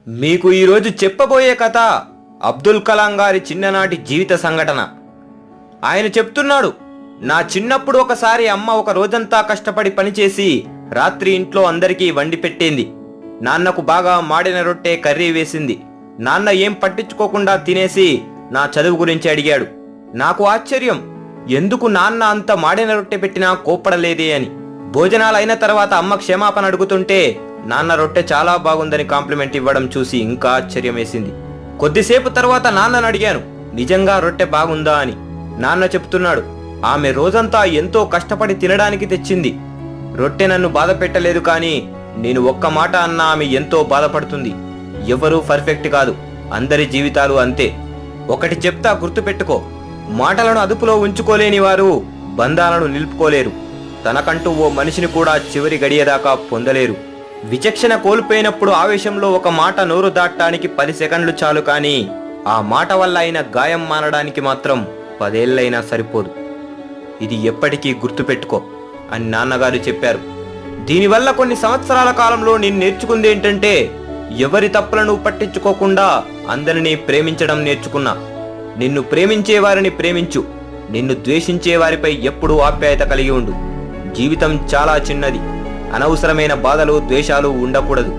మీకు ఈరోజు చెప్పబోయే కథ అబ్దుల్ కలాం గారి చిన్ననాటి జీవిత సంఘటన. ఆయన చెప్తున్నాడు, నా చిన్నప్పుడు ఒకసారి అమ్మ ఒక రోజంతా కష్టపడి పనిచేసి రాత్రి ఇంట్లో అందరికీ వండి పెట్టింది. నాన్నకు బాగా మాడిన రొట్టె కర్రీ వేసింది. నాన్న ఏం పట్టించుకోకుండా తినేసి నా చదువు గురించి అడిగాడు. నాకు ఆశ్చర్యం, ఎందుకు నాన్న అంత మాడిన రొట్టె పెట్టినా కోప్పడలేదే అని. భోజనాలైన తర్వాత అమ్మ క్షమాపణ అడుగుతుంటే నాన్న రొట్టె చాలా బాగుందని కాంప్లిమెంట్ ఇవ్వడం చూసి ఇంకా ఆశ్చర్యం వేసింది. కొద్దిసేపు తర్వాత నాన్నను అడిగాను, నిజంగా రొట్టె బాగుందా అని. నాన్న చెప్తున్నాడు, ఆమె రోజంతా ఎంతో కష్టపడి తినడానికి తెచ్చింది. రొట్టె నన్ను బాధ పెట్టలేదు, కానీ నేను ఒక్క మాట అన్నా ఆమె ఎంతో బాధపడుతుంది. ఎవరూ పర్ఫెక్ట్ కాదు, అందరి జీవితాలు అంతే. ఒకటి చెప్తా, గుర్తుపెట్టుకో, మాటలను అదుపులో ఉంచుకోలేని వారు బంధాలను నిలుపుకోలేరు. తనకంటూ ఓ మనిషిని కూడా చివరి గడియదాకా పొందలేరు. విచక్షణ కోల్పోయినప్పుడు ఆవేశంలో ఒక మాట నోరు దాటడానికి 10 సెకండ్లు చాలు, కానీ ఆ మాట వల్ల అయిన గాయం మానడానికి మాత్రం 10 ఏళ్లైనా సరిపోదు. ఇది ఎప్పటికీ గుర్తుపెట్టుకో అని నాన్నగారు చెప్పారు. దీనివల్ల కొన్ని సంవత్సరాల కాలంలో నేను నేర్చుకుంది ఏంటంటే, ఎవరి తప్పులను పట్టించుకోకుండా అందరినీ ప్రేమించడం నేర్చుకున్నా. నిన్ను ప్రేమించే వారిని ప్రేమించు, నిన్ను ద్వేషించే వారిపై ఎప్పుడూ ఆప్యాయత కలిగి ఉండు. జీవితం చాలా చిన్నది, అనవసరమైన బాధలు ద్వేషాలు ఉండకూడదు.